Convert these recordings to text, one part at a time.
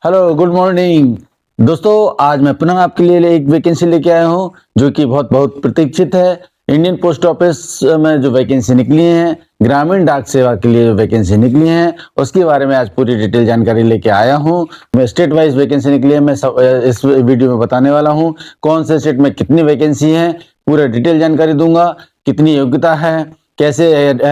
Hello, good morning दोस्तों। आज मैं पुनः आपके लिए एक वैकेंसी लेके आया हूं जो कि बहुत बहुत प्रतीक्षित है। इंडियन पोस्ट ऑफिस में जो वैकेंसी निकली है, ग्रामीण डाक सेवा के लिए जो वैकेंसी निकली है, उसके बारे में आज पूरी डिटेल जानकारी लेके आया हूं। मैं स्टेट वाइज वैकेंसी निकली है, मैं इस वीडियो में बताने वाला हूं कौन से स्टेट में कितनी वैकेंसी है, पूरा डिटेल जानकारी दूंगा। कितनी योग्यता है, कैसे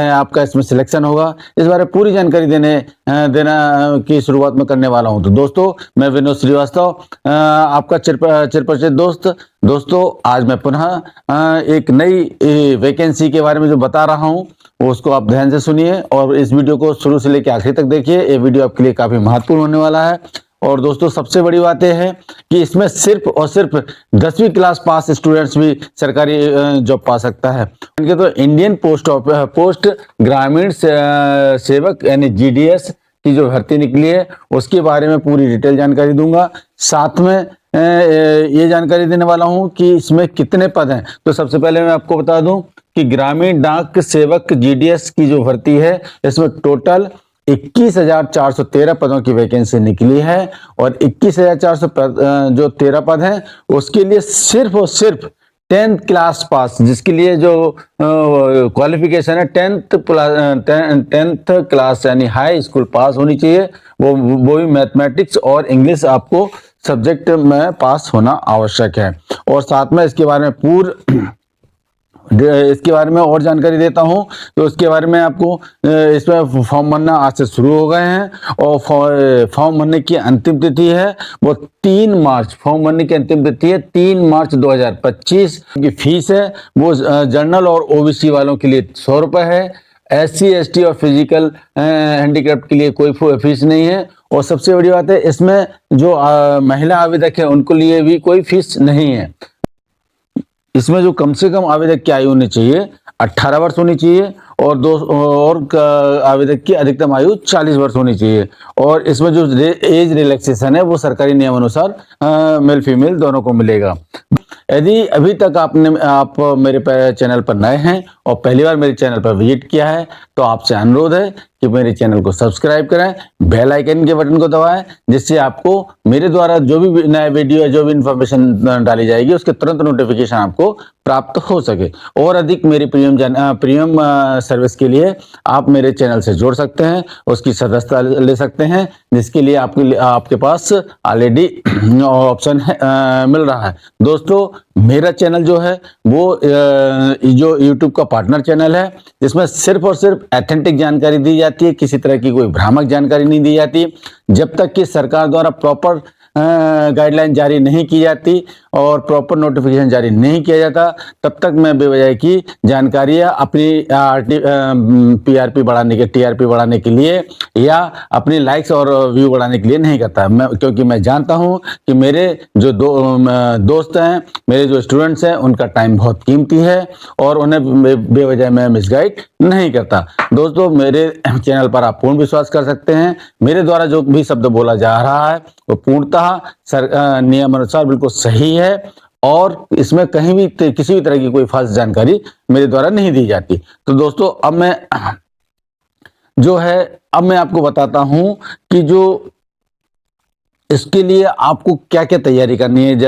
आपका इसमें सिलेक्शन होगा, इस बारे में पूरी जानकारी देना की शुरुआत में करने वाला हूं। तो दोस्तों, मैं विनोद श्रीवास्तव, आपका चिरपरिचित दोस्त। दोस्तों, आज मैं पुनः एक नई वैकेंसी के बारे में जो बता रहा हूं, वो उसको आप ध्यान से सुनिए और इस वीडियो को शुरू से लेकर आखिर तक देखिए। ये वीडियो आपके लिए काफी महत्वपूर्ण होने वाला है। और दोस्तों, सबसे बड़ी बात यह है कि इसमें सिर्फ और सिर्फ 10वीं क्लास पास स्टूडेंट्स भी सरकारी जॉब पा सकता है। इनके तो इंडियन पोस्ट ग्रामीण सेवक यानी जीडीएस की जो भर्ती निकली है, उसके बारे में पूरी डिटेल जानकारी दूंगा। साथ में ये जानकारी देने वाला हूं कि इसमें कितने पद हैं। तो सबसे पहले मैं आपको बता दूं कि ग्रामीण डाक सेवक जीडीएस की जो भर्ती है, इसमें टोटल 21,413 पदों की वैकेंसी निकली है। और 21,400 जो 13 पद हैं, उसके लिए सिर्फ और सिर्फ 10th क्लास पास, जिसके लिए जो क्वालिफिकेशन है 10th क्लास यानी हाई स्कूल पास होनी चाहिए। वो भी मैथमेटिक्स और इंग्लिश आपको सब्जेक्ट में पास होना आवश्यक है। और साथ में इसके बारे में और जानकारी देता हूं। तो इसके बारे में आपको इसमें फॉर्म भरना आज से शुरू हो गए हैं और फॉर्म भरने की अंतिम तिथि है वो 3 मार्च। फॉर्म भरने की अंतिम तिथि है 3 मार्च 2025 की। फीस है वो जनरल और ओबीसी वालों के लिए 100 रुपए है। SC ST और फिजिकल हैंडीक्राफ्ट के लिए कोई फीस नहीं है। और सबसे बड़ी बात है, इसमें जो महिला आवेदक है उनको लिए भी कोई फीस नहीं है। इसमें जो कम से कम आवेदक की आयु होनी चाहिए 18 वर्ष होनी चाहिए और आवेदक की अधिकतम आयु 40 वर्ष होनी चाहिए। और इसमें जो एज रिलैक्सेशन है वो सरकारी नियम अनुसार मेल फीमेल दोनों को मिलेगा। यदि अभी तक आप मेरे चैनल पर नए हैं और पहली बार मेरे चैनल पर विजिट किया है, तो आपसे अनुरोध है कि मेरे चैनल को सब्सक्राइब करें, बेल आइकन के बटन को दबाएं, जिससे आपको मेरे द्वारा जो भी नया वीडियो जो भी इंफॉर्मेशन डाली जाएगी उसके तुरंत नोटिफिकेशन आपको प्राप्त हो सके। और अधिक मेरी प्रीमियम सर्विस के लिए आप मेरे चैनल से जुड़ सकते हैं, उसकी सदस्यता ले सकते हैं, जिसके लिए आपके पास ऑलरेडी ऑप्शन मिल रहा है। दोस्तों, मेरा चैनल जो है वो जो YouTube का पार्टनर चैनल है, जिसमें सिर्फ और सिर्फ ऑथेंटिक जानकारी दी जाती है, किसी तरह की कोई भ्रामक जानकारी नहीं दी जाती। जब तक कि सरकार द्वारा प्रॉपर गाइडलाइन जारी नहीं की जाती और प्रॉपर नोटिफिकेशन जारी नहीं किया जाता, तब तक मैं बेवजह की जानकारियां अपनी PRP बढ़ाने के TRP बढ़ाने के लिए या अपनी लाइक्स और व्यू बढ़ाने के लिए नहीं करता। क्योंकि मैं जानता हूं कि मेरे जो दोस्त हैं, मेरे जो स्टूडेंट्स हैं, उनका टाइम बहुत कीमती है और उन्हें बेवजह मैं मिसगाइड नहीं करता। दोस्तों, मेरे चैनल पर आप पूर्ण विश्वास कर सकते हैं। मेरे द्वारा जो भी शब्द बोला जा रहा है वो पूर्णतः नियम अनुसार बिल्कुल सही है और इसमें कहीं भी किसी भी तरह की कोई फाल्स जानकारी मेरे द्वारा नहीं दी जाती। तो दोस्तों, अब मैं आपको बताता हूं कि जो इसके लिए आपको क्या क्या तैयारी करनी है जब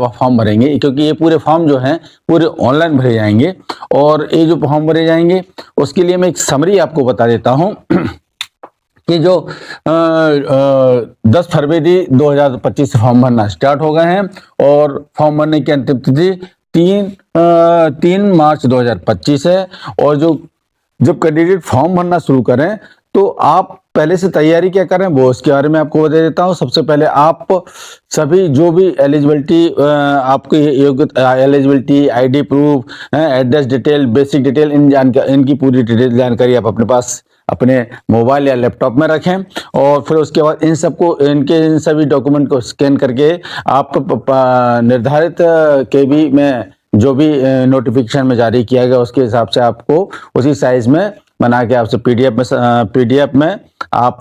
आप फॉर्म भरेंगे, क्योंकि ये पूरे फॉर्म जो हैं पूरे ऑनलाइन भरे जाएंगे। और ये जो फॉर्म भरे जाएंगे उसके लिए मैं एक समरी आपको बता देता हूं कि जो 10 फरवरी 2025 से फॉर्म भरना स्टार्ट हो गए हैं और फॉर्म भरने की अंतिम तिथि 3 मार्च 2025 है। और जब कैंडिडेट फॉर्म भरना शुरू करें तो आप पहले से तैयारी क्या करें वो इसके बारे में आपको बता देता हूं। सबसे पहले आप सभी जो भी एलिजिबिलिटी आपकी योग्यता, eligibility, ID proof, address detail, basic detail, इनकी पूरी डिटेल जानकारी आप अपने पास अपने मोबाइल या लैपटॉप में रखें। और फिर उसके बाद इन सभी डॉक्यूमेंट को स्कैन करके आप निर्धारित KB में जो भी नोटिफिकेशन में जारी किया गया उसके हिसाब से आपको उसी साइज में बना के आपसे PDF में आप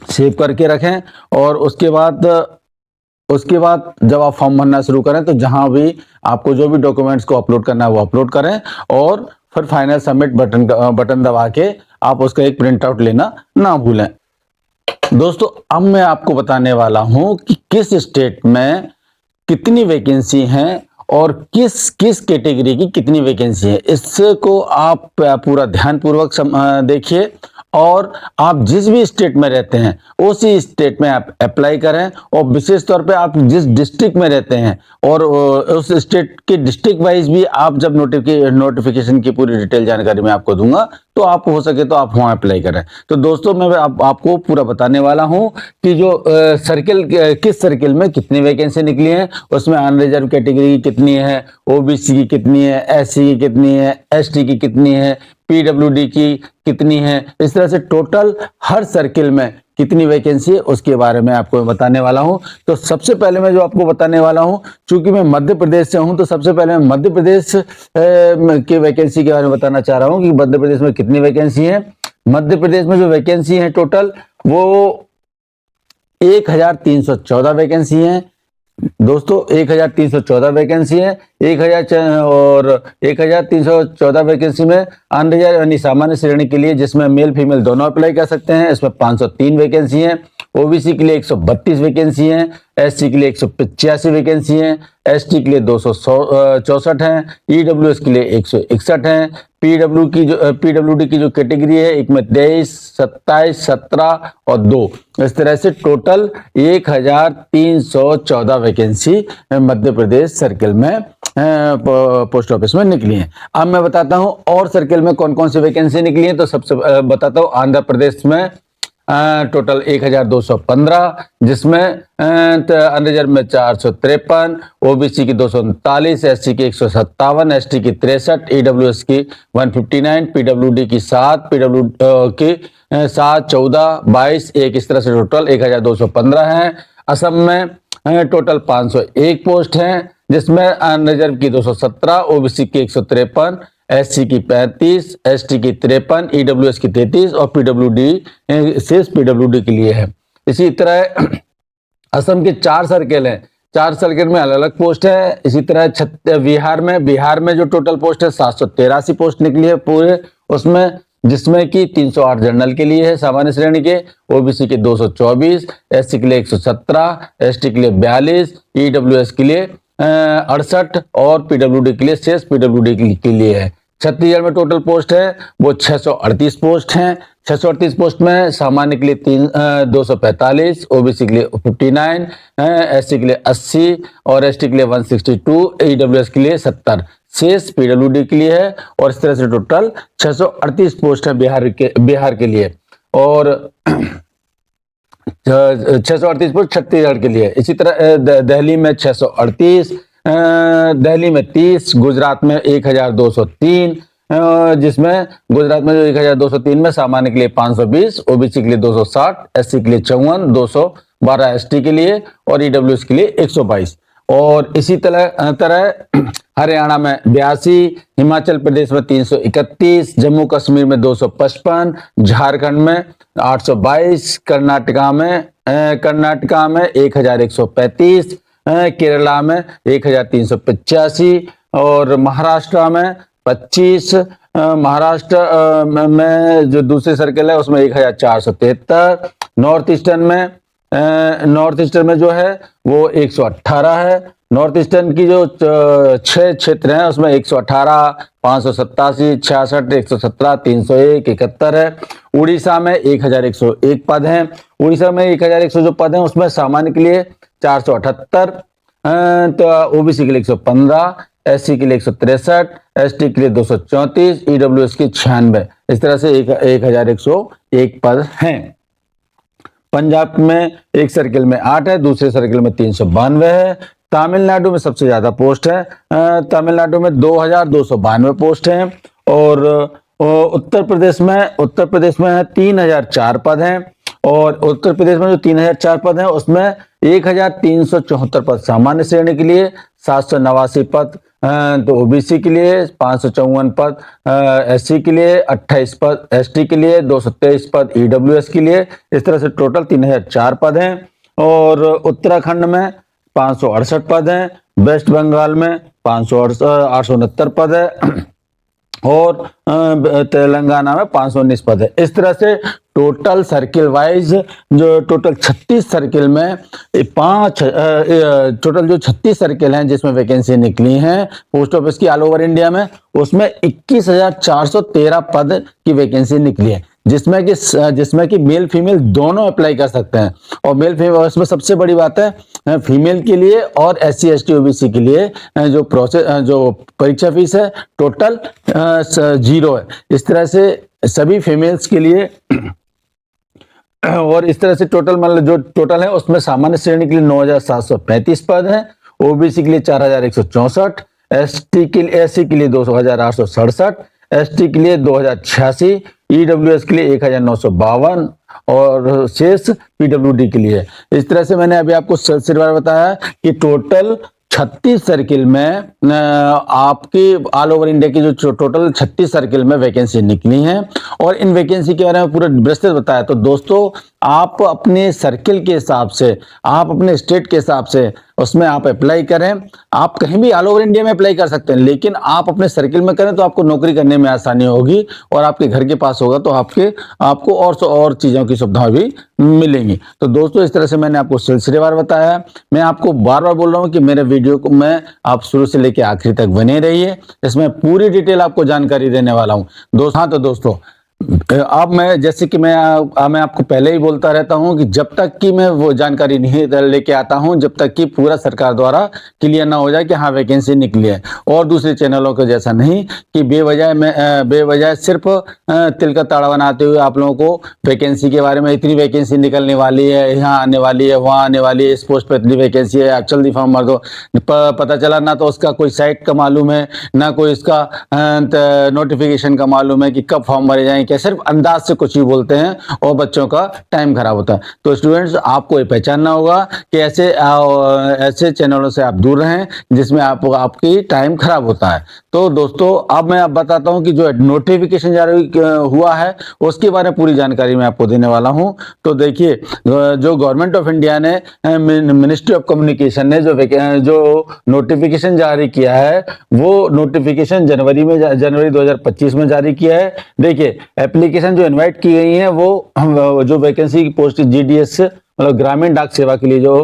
सेव करके रखें। और उसके बाद जब आप फॉर्म भरना शुरू करें तो जहां भी आपको जो भी डॉक्यूमेंट्स को अपलोड करना है वो अपलोड करें और फिर फाइनल सबमिट बटन दबा के आप उसका एक प्रिंट आउट लेना ना भूलें। दोस्तों अब मैं आपको बताने वाला हूं कि किस स्टेट में कितनी वैकेंसी हैं और किस किस कैटेगरी की कितनी वैकेंसी है। इसको आप पूरा ध्यानपूर्वक देखिए और आप जिस भी स्टेट में रहते हैं उसी स्टेट में आप अप्लाई करें, और विशेष तौर पे आप जिस डिस्ट्रिक्ट में रहते हैं और उस स्टेट के डिस्ट्रिक्ट वाइज भी आप जब नोटिफिकेशन की पूरी डिटेल जानकारी मैं आपको दूंगा तो आप हो सके तो आप वहां अप्लाई करें। तो दोस्तों मैं आपको पूरा बताने वाला हूं कि जो सर्किल किस सर्किल में कितनी वैकेंसी निकली है, उसमें अनरिजर्व कैटेगरी की कितनी है, ओबीसी की कितनी है, एससी की कितनी है, एसटी की कितनी है, पीडब्ल्यूडी की कितनी है, इस तरह से टोटल हर सर्किल में कितनी वैकेंसी है उसके बारे में आपको बताने वाला हूं। तो सबसे पहले मैं जो आपको बताने वाला हूं, चूंकि मैं मध्य प्रदेश से हूं तो सबसे पहले मैं मध्य प्रदेश की वैकेंसी के बारे में बताना चाह रहा हूं कि मध्य प्रदेश में कितनी वैकेंसी है। मध्य प्रदेश में जो वैकेंसी है टोटल वो 1314 वैकेंसी है दोस्तों। 1314 वैकेंसी है। 1314 वैकेंसी में अनरिजर्व यानी सामान्य श्रेणी के लिए, जिसमें मेल फीमेल दोनों अप्लाई कर सकते हैं, इसमें 503 वैकेंसी है। ओबीसी के लिए 132 वैकेंसी है, एससी के लिए 185 वैकेंसी है, एसटी के लिए 264 है, ईडब्ल्यूएस के लिए 161 है। पीडब्ल्यूडी की जो कैटेगरी है, एक में 23, 27, 17 और 2, इस तरह से total 1314 vacancy Madhya Pradesh circle में पोस्ट ऑफिस में निकली है। अब मैं बताता हूं और सर्किल में कौन कौन सी वैकेंसी निकली है। तो सबसे बताता हूं आंध्र प्रदेश में टोटल 1215, जिसमें अनरिजर्व में 453, ओबीसी की 239, एससी की 157, एसटी की 63, ईडब्ल्यूएस की 159, पीडब्ल्यूडी की 7, पीडब्ल्यू की 7, 14, 22, 1, इस तरह से टोटल 1215 है। असम में टोटल 501 पोस्ट हैं, जिसमें अनरिजर्व की 217, ओबीसी की 153, एससी की 35, एसटी की 53, ईडब्ल्यूएस की 33 और पीडब्ल्यूडी शेष पीडब्ल्यूडी के लिए है। इसी तरह असम के 4 सर्किल हैं, 4 सर्किल में अलग अलग पोस्ट है। इसी तरह बिहार में जो टोटल पोस्ट है 783 पोस्ट निकली है पूरे, उसमें जिसमें कि 308 जनरल के लिए है सामान्य श्रेणी के, ओबीसी के 224, एससी के लिए 117, एसटी के लिए 42, ईडब्ल्यूएस के लिए 68 और पीडब्ल्यूडी के लिए शेष पीडब्ल्यूडी के लिए है। छत्तीसगढ़ में टोटल पोस्ट है वो 638 पोस्ट हैं। 638 पोस्ट में सामान्य के लिए 245, ओबीसी के लिए 59, एससी के लिए 80 और एसटी के लिए 162, ईडब्ल्यूएस के लिए 70, शेष पीडब्ल्यूडी के लिए है। और इस तरह से टोटल 638 पोस्ट है बिहार के लिए और 638 पोस्ट छत्तीसगढ़ के लिए। इसी तरह दिल्ली में 638, दिल्ली में 30, गुजरात में 1203, जिसमें गुजरात में जो 1203 में सामान्य के लिए 520, ओबीसी के लिए 260, एससी के लिए 54, 212 एसटी के लिए और ईडब्ल्यूएस के लिए 122। और इसी तरह हरियाणा में 82, हिमाचल प्रदेश में 331, जम्मू कश्मीर में 255, झारखंड में 822, कर्नाटका में 1135, केरला में 1385 और महाराष्ट्र में 25, महाराष्ट्र में जो दूसरे सर्किल है उसमें 1473, नॉर्थ ईस्टर्न में जो है वो 118 है। नॉर्थ ईस्टर्न की जो 6 क्षेत्र हैं उसमें 118, 587, 66, 117, 301, 71 है। उड़ीसा में 1101 पद हैं। उड़ीसा में 1101 जो पद हैं उसमें सामान्य के लिए 478, तो ओबीसी के लिए 115, एससी के लिए 163, एसटी के लिए 234, ईडब्ल्यूएस की 96, इस तरह से 1101 पद हैं। पंजाब में एक सर्किल में 8 है, दूसरे सर्किल में 392 है। तमिलनाडु में सबसे ज्यादा पोस्ट है, तमिलनाडु में 2292 पोस्ट हैं। और उत्तर प्रदेश में 3004 पद हैं। और उत्तर प्रदेश में जो 3004 पद हैं उसमें 1374 पद सामान्य श्रेणी के लिए, 789 पद तो ओबीसी के लिए, 554 पद एससी के लिए, 28 पद एसटी के लिए, 223 पद ईडब्ल्यूएस के लिए, इस तरह से टोटल 3004 पद हैं। और उत्तराखंड में 568 पद हैं, वेस्ट बंगाल में 869 पद है, और तेलंगाना में 519 पद है। इस तरह से टोटल सर्किल वाइज जो टोटल 36 सर्किल में टोटल जो 36 सर्किल हैं जिसमें वैकेंसी निकली हैं पोस्ट ऑफिस की ऑल ओवर इंडिया में, उसमें 21,413 पद की वैकेंसी निकली है, जिसमें कि मेल फीमेल दोनों अप्लाई कर सकते हैं। और मेल फीमेल, उसमें सबसे बड़ी बात है फीमेल के लिए और SC ST OBC के लिए जो परीक्षा फीस है टोटल 0 है। इस तरह से सभी फीमेल्स के लिए और इस तरह से टोटल मतलब जो टोटल है उसमें सामान्य श्रेणी के लिए 9,735 पद हैं, OBC के लिए 4,164, SC के लिए 2,867, ST के लिए 2,086, EWS के लिए 1,952 और शेष PWD के लिए। इस तरह से मैंने अभी आपको सिलसिलेवार बताया कि टोटल 36 सर्किल में आपकी ऑल ओवर इंडिया की जो टोटल 36 सर्किल में वैकेंसी निकली हैं और इन वैकेंसी के बारे में पूरा विस्तृत बताया। तो दोस्तों आप अपने सर्किल के हिसाब से, आप अपने स्टेट के हिसाब से उसमें आप अप्लाई करें। आप कहीं भी ऑल ओवर इंडिया में अप्लाई कर सकते हैं, लेकिन आप अपने सर्किल में करें तो आपको नौकरी करने में आसानी होगी और आपके घर के पास होगा तो आपको और चीज़ों की सुविधा भी मिलेंगी। तो दोस्तों इस तरह से मैंने आपको सिलसिलेवार बताया। मैं आपको बार बार बोल रहा हूँ कि मेरे वीडियो को मैं आप शुरू से लेकर आखिरी तक बने रहिए, इसमें पूरी डिटेल आपको जानकारी देने वाला हूँ दोस्तों। हाँ तो दोस्तों अब मैं जैसे कि मैं आपको पहले ही बोलता रहता हूं कि जब तक कि मैं वो जानकारी नहीं लेके आता हूं, जब तक कि पूरा सरकार द्वारा क्लियर ना हो जाए कि हाँ वैकेंसी निकली है। और दूसरे चैनलों के जैसा नहीं कि बेवजह सिर्फ तिल का ताड़ा बनाते हुए आप लोगों को वैकेंसी के बारे में, इतनी वैकेंसी निकलने वाली है, यहाँ आने वाली है, वहाँ आने वाली है, इस पोस्ट पर इतनी वैकेंसी है, आप जल्दी फॉर्म भर दो। पता चला ना तो उसका कोई साइट का मालूम है, ना कोई इसका नोटिफिकेशन का मालूम है कि कब फॉर्म भरे जाएंगे, सिर्फ अंदाज से कुछ ही बोलते हैं और बच्चों का टाइम खराब होता है। तो स्टूडेंट्स आपको ये पहचानना होगा कि ऐसे चैनलों से आप दूर रहें जिसमें आपकी टाइम खराब होता है। तो दोस्तों अब मैं बताता हूं कि जो नोटिफिकेशन जारी हुआ है उसके बारे में पूरी जानकारी मैं आपको देने वाला हूं। तो देखिए जो गवर्नमेंट ऑफ इंडिया ने, मिनिस्ट्री ऑफ कम्युनिकेशन ने जो नोटिफिकेशन जारी किया है वो नोटिफिकेशन जनवरी 2025 में जारी किया है। देखिए एप्लीकेशन जो इनवाइट की गई है वो जो वैकेंसी की पोस्ट GDS मतलब ग्रामीण डाक सेवा के लिए जो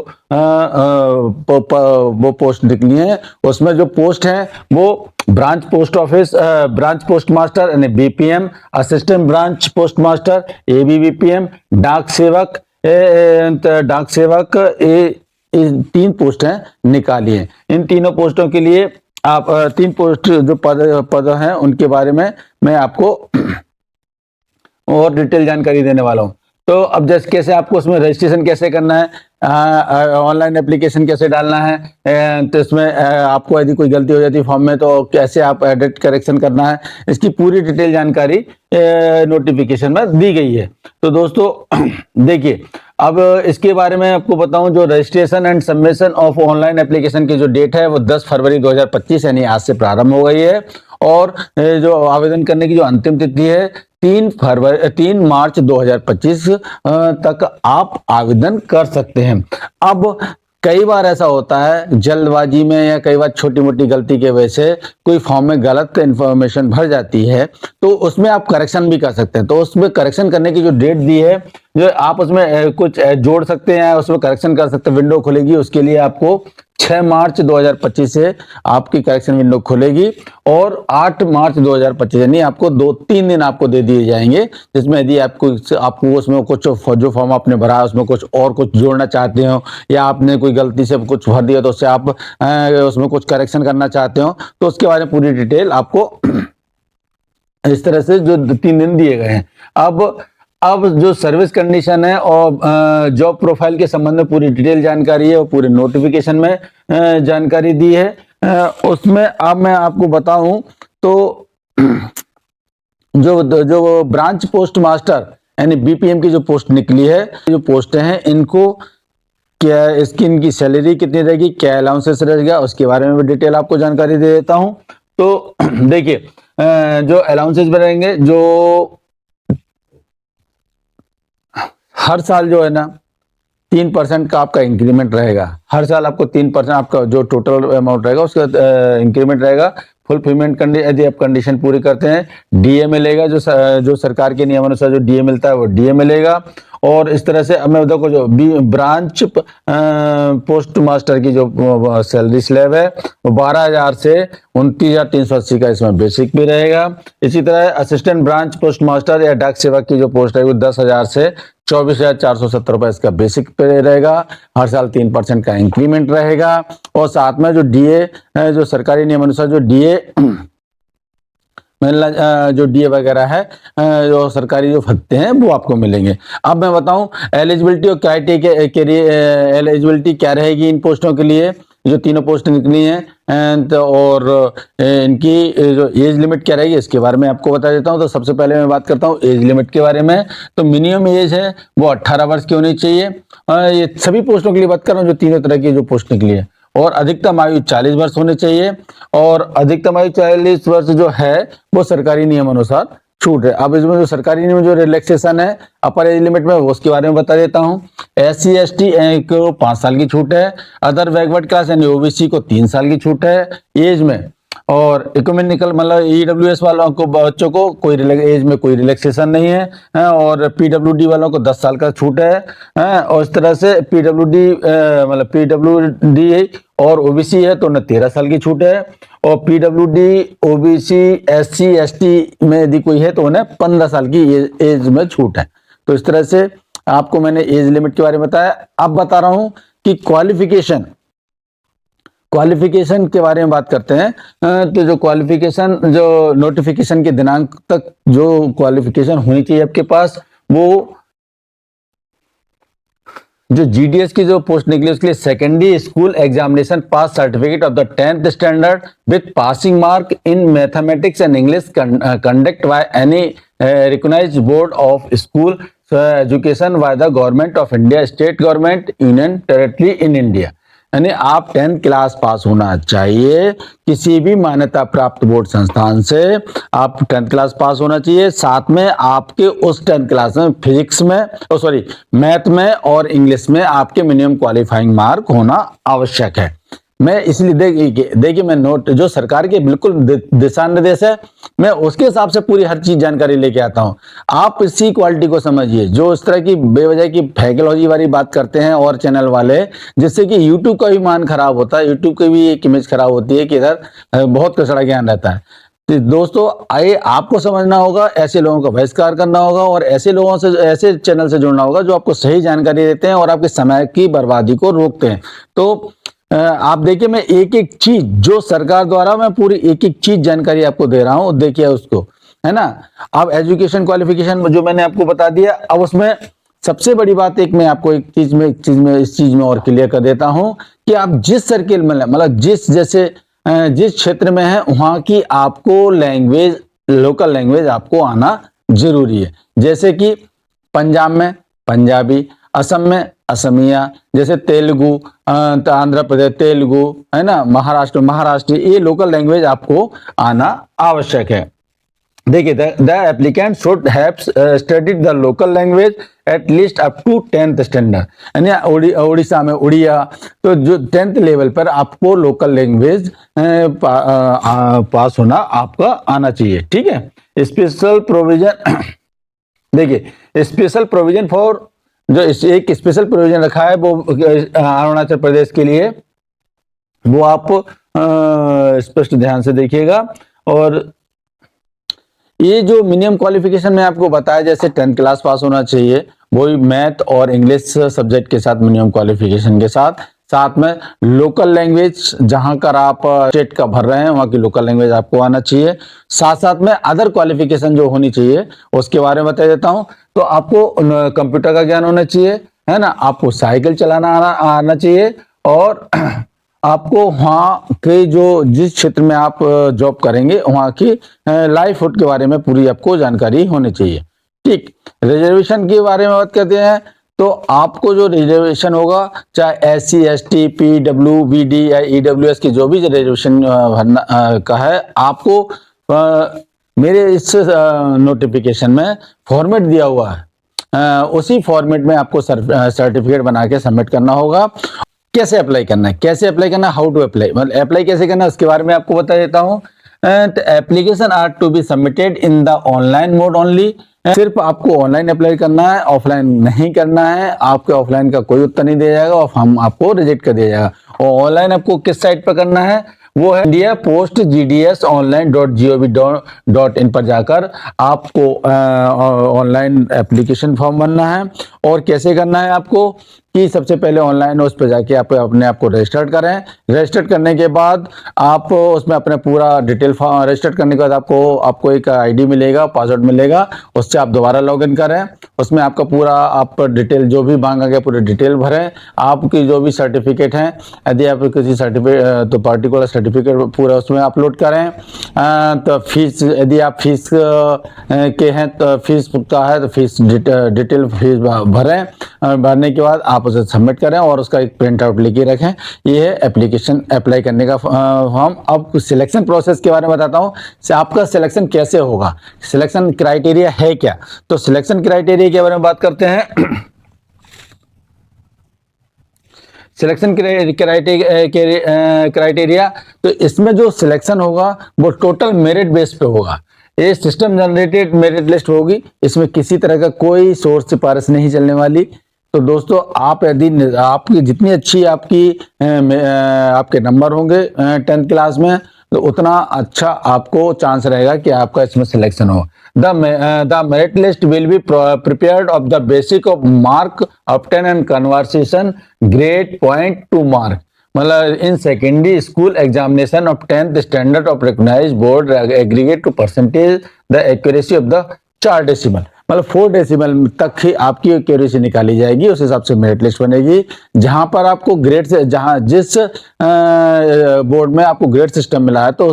वो पोस्ट निकली है, उसमें जो पोस्ट है वो branch post office, branch post master यानी BPM, assistant branch post master ABBPM, डाक सेवक तीन पोस्ट हैं निकाली है। इन तीनों पोस्टों के लिए आप तीन पोस्ट जो पद हैं उनके बारे में मैं आपको और डिटेल जानकारी देने वाला हूं। तो अब जैसे कैसे आपको उसमें रजिस्ट्रेशन कैसे करना है, ऑनलाइन एप्लीकेशन कैसे डालना है, तो इसमें आपको यदि कोई गलती हो जाती है फॉर्म में तो कैसे आप एडिट करेक्शन करना है, इसकी पूरी डिटेल जानकारी नोटिफिकेशन में दी गई है। तो दोस्तों देखिए अब इसके बारे में आपको बताऊं, जो registration and submission of online application की जो डेट है वो 10 फरवरी 2025 यानी आज से प्रारंभ हो गई है और जो आवेदन करने की जो अंतिम तिथि है 3 मार्च 2025 तक आप आवेदन कर सकते हैं। अब कई बार ऐसा होता है जल्दबाजी में या कई बार छोटी मोटी गलती की वजह से कोई फॉर्म में गलत इंफॉर्मेशन भर जाती है तो उसमें आप करेक्शन भी कर सकते हैं। तो उसमें करेक्शन करने की जो डेट दी है, जो आप उसमें कुछ जोड़ सकते हैं, उसमें करेक्शन कर सकते हैं, विंडो खुलेगी। उसके लिए आपको 6 मार्च 2025 से आपकी करेक्शन विंडो खुलेगी और 8 मार्च 2025 यानी आपको 2-3 दिन आपको दे दिए जाएंगे, जिसमें यदि आपको उसमें कुछ जो फॉर्म आपने भरा है उसमें कुछ जोड़ना चाहते हो या आपने कोई गलती से कुछ भर दिया तो उससे आप उसमें कुछ करेक्शन करना चाहते हो तो उसके बारे में पूरी डिटेल आपको इस तरह से जो 3 दिन दिए गए हैं। अब जो सर्विस कंडीशन है और जॉब प्रोफाइल के संबंध में पूरी डिटेल जानकारी है वो पूरे नोटिफिकेशन में जानकारी दी है। उसमें अब मैं आपको बताऊं तो जो ब्रांच पोस्ट मास्टर यानी BPM की जो पोस्ट निकली है, जो पोस्टें हैं इनको क्या इनकी सैलरी कितनी रहेगी, क्या अलाउंसेस रहेगा, उसके बारे में भी डिटेल आपको जानकारी दे देता हूं। तो देखिए जो अलाउंसेस रहेंगे, जो हर साल जो है ना 3% का आपका इंक्रीमेंट रहेगा। हर साल आपको 3% आपका जो टोटल अमाउंट रहेगा उसका इंक्रीमेंट रहेगा। फुलफिलमेंट यदि आप कंडीशन पूरी करते हैं डीए मिलेगा, जो सरकार के नियमानुसार जो डीए मिलता है वो डीए मिलेगा। और इस तरह से अब मैं देखो जो ब्रांच पोस्ट मास्टर की जो सैलरी स्लैब है वो 12,000 से 29,380 का इसमें बेसिक भी रहेगा। इसी तरह असिस्टेंट ब्रांच पोस्ट मास्टर या डाक सेवक की जो पोस्ट है वो 10,000 से 24,470 रुपए इसका बेसिक पे रहेगा। हर साल 3% का इंक्रीमेंट रहेगा। और साथ में जो डीए जो सरकारी नियम अनुसार जो डीए जो डीए वगैरह है जो सरकारी जो भत्ते हैं वो आपको मिलेंगे। अब मैं बताऊं एलिजिबिलिटी और क्राइटेरिया एलिजिबिलिटी क्या रहेगी इन पोस्टों के लिए, जो तीनों पोस्ट निकली हैं और इनकी जो एज लिमिट क्या रहेगी इसके बारे में आपको बता देता हूं। तो सबसे पहले मैं बात करता हूं एज लिमिट के बारे में। तो मिनिमम एज है वो 18 वर्ष की होनी चाहिए। ये सभी पोस्टों के लिए बात कर रहा हूं जो तीनों तरह की जो पोस्ट निकली है। और अधिकतम आयु 40 वर्ष होनी चाहिए। और अधिकतम आयु 40 वर्ष जो है वो सरकारी नियम अनुसार छूट है। अब इसमें जो सरकारी नियम जो रिलैक्सेशन है अपर एज लिमिट में वो उसके बारे में बता देता हूँ। SC ST को 5 साल की छूट है। अदर बैकवर्ड क्लास यानी OBC को 3 साल की छूट है एज में। और इकोनॉमिकल मतलब EWS वालों को बच्चों को कोई एज में कोई रिलैक्सेशन नहीं है। और PWD वालों को 10 साल का छूट है। और इस तरह से PWD मतलब PWD और OBC है तो उन्हें 13 साल की छूट है। और PWD OBC SC ST में यदि कोई है तो उन्हें 15 साल की एज में छूट है। तो इस तरह से आपको मैंने एज लिमिट के बारे में बताया। अब बता रहा हूं कि क्वालिफिकेशन के बारे में बात करते हैं। तो जो क्वालिफिकेशन जो नोटिफिकेशन के दिनांक तक जो क्वालिफिकेशन होनी चाहिए आपके पास वो जो GDS की जो पोस्ट निकली उसके लिए secondary school examination pass certificate of the 10th standard with passing mark in mathematics and English conduct by any recognised board of school education by the government of India, state government, union territory in India. यानी आप 10th class pass होना चाहिए किसी भी मान्यता प्राप्त board संस्थान से। आप 10th क्लास पास होना चाहिए। साथ में आपके उस 10th क्लास में फिजिक्स में मैथ में और इंग्लिश में आपके मिनिमम क्वालिफाइंग मार्क होना आवश्यक है। मैं इसलिए देखिए मैं नोट जो सरकार के बिल्कुल दिशा निर्देश है मैं उसके हिसाब से पूरी हर चीज जानकारी लेके आता हूं। आप इसी क्वालिटी को समझिए। जो इस तरह की बेवजह की फैकलॉजी वाली बात करते हैं और चैनल वाले, जिससे कि यूट्यूब का भी मान खराब होता है, यूट्यूब की भी एक इमेज खराब होती है कि इधर बहुत कचड़ा ज्ञान रहता है। तो दोस्तों आइए आपको समझना होगा, ऐसे लोगों का बहिष्कार करना होगा और ऐसे लोगों से ऐसे चैनल से जुड़ना होगा जो आपको सही जानकारी देते हैं और आपके समय की बर्बादी को रोकते हैं। तो आप देखिए मैं एक एक चीज जो सरकार द्वारा मैं पूरी एक एक चीज जानकारी आपको दे रहा हूं, देखिए उसको, है ना। अब एजुकेशन क्वालिफिकेशन जो मैंने आपको बता दिया। अब उसमें सबसे बड़ी बात एक मैं आपको इस चीज में और क्लियर कर देता हूं कि आप जिस सर्किल में मतलब जिस क्षेत्र में है वहां की आपको लैंग्वेज, लोकल लैंग्वेज आपको आना जरूरी है। जैसे कि पंजाब में पंजाबी, असम में असमिया, जैसे तेलुगु, आंध्र प्रदेश तेलुगु, है ना, महाराष्ट्र, ये लोकल लैंग्वेज आपको आना आवश्यक है। देखिए the applicant should have studied the local language at least up to 10th standard. यानी उड़ीसा में उड़िया, तो जो 10th लेवल पर आपको लोकल लैंग्वेज पास होना आपका आना चाहिए। ठीक है। स्पेशल प्रोविजन देखिए स्पेशल प्रोविजन फॉर जो एक स्पेशल प्रोविजन रखा है वो अरुणाचल प्रदेश के लिए, वो आप स्पष्ट ध्यान से देखिएगा। और ये जो मिनिमम क्वालिफिकेशन में आपको बताया जैसे 10th क्लास पास होना चाहिए, वही मैथ और इंग्लिश सब्जेक्ट के साथ मिनिमम क्वालिफिकेशन के साथ में लोकल लैंग्वेज जहां कर आप स्टेट का भर रहे हैं वहां की लोकल लैंग्वेज आपको आना चाहिए। साथ में अदर क्वालिफिकेशन जो होनी चाहिए उसके बारे में बता देता हूं। तो आपको कंप्यूटर का ज्ञान होना चाहिए, है ना, आपको साइकिल चलाना आना चाहिए और आपको वहाँ के जो जिस क्षेत्र में आप जॉब करेंगे वहाँ की लाइवहुड के बारे में पूरी आपको जानकारी होनी चाहिए। ठीक। रिजर्वेशन के बारे में बात करते हैं तो आपको जो रिजर्वेशन होगा चाहे SC ST PWBD या EWS की जो भी रिजर्वेशन भरना का है, आपको मेरे इस नोटिफिकेशन में फॉर्मेट दिया हुआ है, उसी फॉर्मेट में आपको सर्टिफिकेट बना के सबमिट करना होगा। कैसे अप्लाई करना है, हाउ टू अप्लाई, मतलब अप्लाई कैसे करना है उसके बारे में आपको बता देता हूँ। Application are to be submitted in the online mode only. सिर्फ आपको ऑनलाइन अप्लाई करना है, ऑफलाइन नहीं करना है। आपके ऑफलाइन का कोई उत्तर नहीं दिया जाएगा और हम आपको रिजेक्ट कर दिया जाएगा। और ऑनलाइन आपको किस साइट पर करना है, वो है इंडिया पोस्ट GDS online.gov.in पर जाकर आपको ऑनलाइन एप्लीकेशन फॉर्म भरना है। और कैसे करना है आपको कि सबसे पहले ऑनलाइन उस पर जाके आप अपने आप को रजिस्टर करें। रजिस्टर करने के बाद आप उसमें अपने पूरा डिटेल रजिस्टर करने के बाद आपको एक आईडी मिलेगा, पासवर्ड मिलेगा, उससे आप दोबारा लॉगिन करें। उसमें आपका पूरा आप डिटेल जो भी मांगा गया पूरी डिटेल भरें। आपकी जो भी सर्टिफिकेट हैं, यदि आप किसी सर्टिफिकेट तो पार्टिकुलर सर्टिफिकेट पूरा उसमें अपलोड करें। तो फीस, यदि आप फीस के हैं तो फीस का है तो फीस डिटेल फीस भरें। भरने के बाद आप उसे सबमिट करें और उसका एक प्रिंट आउट लेके रखें। ये है एप्लीकेशन अप्लाई करने का फॉर्म। अब सिलेक्शन प्रोसेस के बारे में बताता हूँ, आपका सिलेक्शन कैसे होगा, सिलेक्शन क्राइटेरिया है क्या। तो सिलेक्शन क्राइटेरिया के बारे में बात करते हैं। सिलेक्शन क्राइटेरिया, तो इसमें जो सिलेक्शन होगा वो टोटल मेरिट बेस पे होगा। ये सिस्टम जनरेटेड मेरिट लिस्ट होगी, इसमें किसी तरह का कोई सोर्स सिफारिश नहीं चलने वाली। तो दोस्तों आप यदि आपकी जितनी अच्छी आपके नंबर होंगे 10th क्लास में, तो उतना अच्छा आपको चांस रहेगा कि आपका इसमें सिलेक्शन हो। The merit list will be prepared of the basic of mark obtain and conversation grade point to mark, मतलब in secondary school examination of 10th standard of recognised board aggregate to percentage the accuracy of the 4 decimal, मतलब 4 decimal तक ही आपकी accuracy निकाली जाएगी। उस हिसाब से merit list बनेगी। जहां पर आपको ग्रेड से जिस बोर्ड में आपको ग्रेड सिस्टम मिला है तो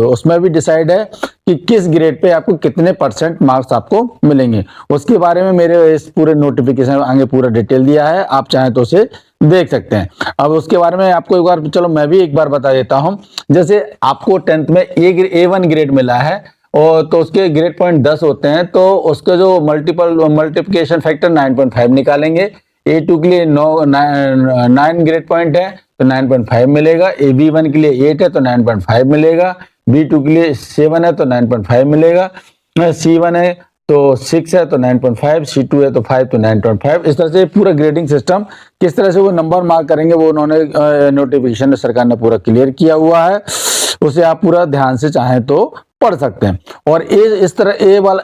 उसमें भी डिसाइड है कि किस ग्रेड पे आपको कितने % मार्क्स आपको मिलेंगे। उसके बारे में मेरे इस पूरे नोटिफिकेशन में आगे पूरा डिटेल दिया है, आप चाहें तो उसे देख सकते हैं। अब उसके बारे में आपको एक बार चलो मैं भी एक बार बता देता हूं। जैसे आपको 10th में A1 ग्रेड मिला है और तो उसके ग्रेड पॉइंट 10 होते हैं, तो उसका जो मल्टीप्लिकेशन फैक्टर 9.5 निकालेंगे। A2 के लिए 9 ग्रेड पॉइंट है तो 9.5 मिलेगा। B1 के लिए 8 है तो 9.5 मिलेगा। B2 के लिए 7 है तो 9.5 मिलेगा। C1 है तो 6 है तो 9.5, C2 है तो 5 तो 9.5। इस तरह से पूरा ग्रेडिंग सिस्टम किस तरह से वो नंबर मार्क करेंगे वो उन्होंने नोटिफिकेशन में सरकार ने पूरा क्लियर किया हुआ है। उसे आप पूरा ध्यान से चाहें तो पढ़ सकते हैं। और इस तरह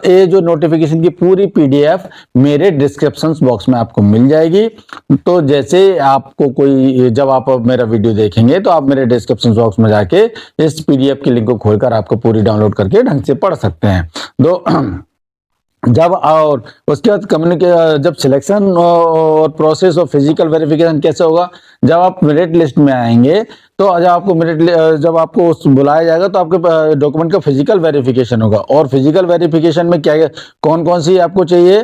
ए जो नोटिफिकेशन की पूरी PDF मेरे डिस्क्रिप्शन बॉक्स में आपको मिल जाएगी। तो जैसे आपको कोई जब आप मेरा वीडियो देखेंगे तो आप मेरे डिस्क्रिप्शन बॉक्स में जाके इस PDF की लिंक को खोलकर आपको पूरी डाउनलोड करके ढंग से पढ़ सकते हैं। जब और उसके बाद जब सिलेक्शन और प्रोसेस ऑफ फिजिकल वेरिफिकेशन कैसे होगा, जब आप मेरिट लिस्ट में आएंगे तो जब आपको बुलाया जाएगा तो आपके डॉक्यूमेंट का फिजिकल वेरिफिकेशन होगा। और फिजिकल वेरिफिकेशन में क्या कौन कौन सी आपको चाहिए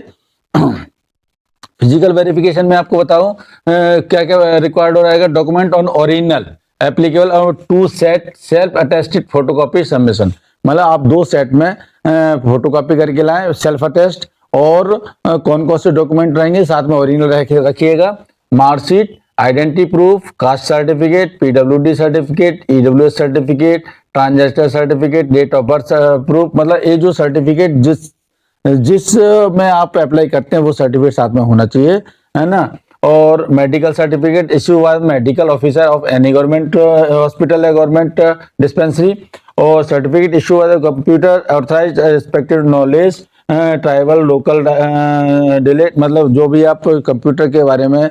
फिजिकल वेरिफिकेशन में आपको बताऊं क्या क्या रिक्वायर्ड हो रहेगा। डॉक्यूमेंट ऑन ओरिजिनल एप्लीकेबल और 2 set self attested photocopy submission, मतलब आप 2 सेट में फोटोकॉपी करके लाएं सेल्फ अटेस्ट। और कौन कौन से डॉक्यूमेंट रहेंगे साथ में ओरिजिनल रखिएगा। Marksheet, identity proof, caste certificate, PWD certificate, EWS certificate, transgender certificate, date of birth proof, मतलब ये जो सर्टिफिकेट जिस में आप अप्लाई करते हैं वो सर्टिफिकेट साथ में होना चाहिए, है ना। और medical certificate issue by medical officer of any government hospital या गवर्नमेंट डिस्पेंसरी। और certificate issue by computer authorised respected knowledge tribal local डिलेट, मतलब जो भी आप कंप्यूटर के बारे में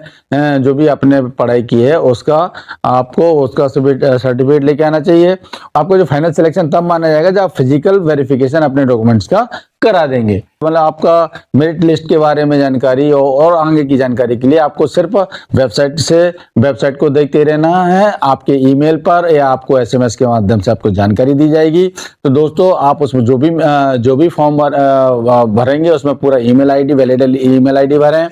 जो भी आपने पढ़ाई की है उसका सर्टिफिकेट लेके आना चाहिए। आपको जो फाइनल सिलेक्शन तब माना जाएगा जब आप फिजिकल वेरिफिकेशन अपने डॉक्यूमेंट्स का करा देंगे। मतलब आपका मेरिट लिस्ट के बारे में जानकारी और आगे की जानकारी के लिए आपको सिर्फ वेबसाइट को देखते रहना है। आपके ईमेल पर या आपको SMS के माध्यम से आपको जानकारी दी जाएगी। तो दोस्तों आप उसमें जो भी फॉर्म भरेंगे उसमें पूरा email ID, valid email ID भरें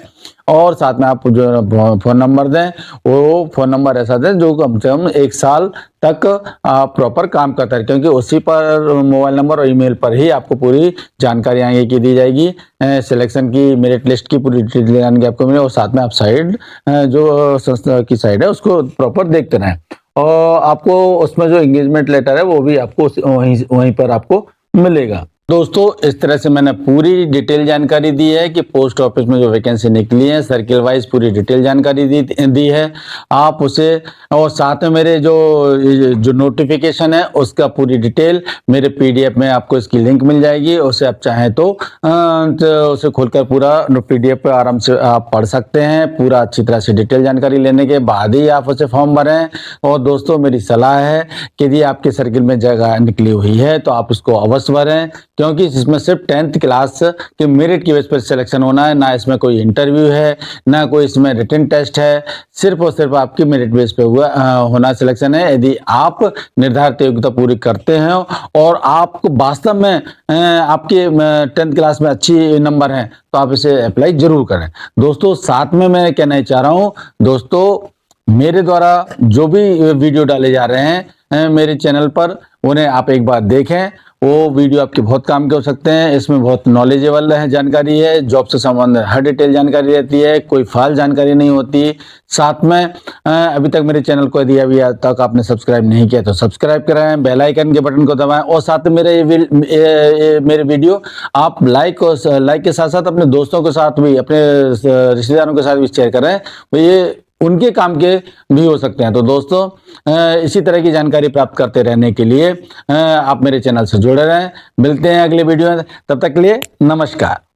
और साथ में आप जो फोन नंबर दें वो फोन नंबर ऐसा दें जो कम से कम 1 साल तक प्रॉपर काम करता है, क्योंकि उसी पर मोबाइल नंबर और ईमेल पर ही आपको पूरी जानकारी आगे की दी जाएगी। सिलेक्शन की मेरिट लिस्ट की पूरी डिटेल जानकारी आपको मिले और साथ में आप साइड जो संस्था की साइड है उसको प्रॉपर देखते रहें। और आपको उसमें जो एंगेजमेंट लेटर है वो भी आपको वहीं पर आपको मिलेगा। दोस्तों इस तरह से मैंने पूरी डिटेल जानकारी दी है कि पोस्ट ऑफिस में जो वैकेंसी निकली है सर्किल वाइज पूरी डिटेल जानकारी दी है आप उसे, और साथ में मेरे जो नोटिफिकेशन है उसका पूरी डिटेल मेरे पीडीएफ में आपको इसकी लिंक मिल जाएगी। उसे आप चाहें तो उसे खोलकर पूरा पीडीएफ पे आराम से आप पढ़ सकते हैं। पूरा अच्छी तरह से डिटेल जानकारी लेने के बाद ही आप उसे फॉर्म भरें। और दोस्तों मेरी सलाह है कि यदि आपके सर्किल में जगह निकली हुई है तो आप उसको अवश्य भरें, क्योंकि इसमें सिर्फ 10th क्लास के मेरिट की बेस पर सिलेक्शन होना है, ना इसमें कोई इंटरव्यू है, ना कोई इसमें रिटन टेस्ट है, सिर्फ और सिर्फ आपकी मेरिट बेस पे होना सिलेक्शन है। यदि आप निर्धारित योग्यता पूरी करते हैं और आपको वास्तव में आपके 10th क्लास में अच्छी नंबर हैं तो आप इसे अप्लाई जरूर करें। दोस्तों साथ में मैं कहना चाह रहा हूँ, दोस्तों मेरे द्वारा जो भी वीडियो डाले जा रहे हैं मेरे चैनल पर उन्हें आप एक बार देखें। वो वीडियो आपके बहुत काम के हो सकते हैं। इसमें बहुत नॉलेजेबल है जानकारी है, जॉब से संबंधित हर डिटेल जानकारी रहती है, कोई फाल जानकारी नहीं होती। साथ में अभी तक मेरे चैनल को यदि अभी तक आपने सब्सक्राइब नहीं किया तो सब्सक्राइब कराएं, बेल आइकन के बटन को दबाएं और साथ में मेरे वीडियो आप लाइक के साथ साथ अपने दोस्तों के साथ भी, अपने रिश्तेदारों के साथ भी शेयर करें, ये उनके काम के भी हो सकते हैं। तो दोस्तों इसी तरह की जानकारी प्राप्त करते रहने के लिए आप मेरे चैनल से जुड़े रहें। मिलते हैं अगले वीडियो में, तब तक के लिए नमस्कार।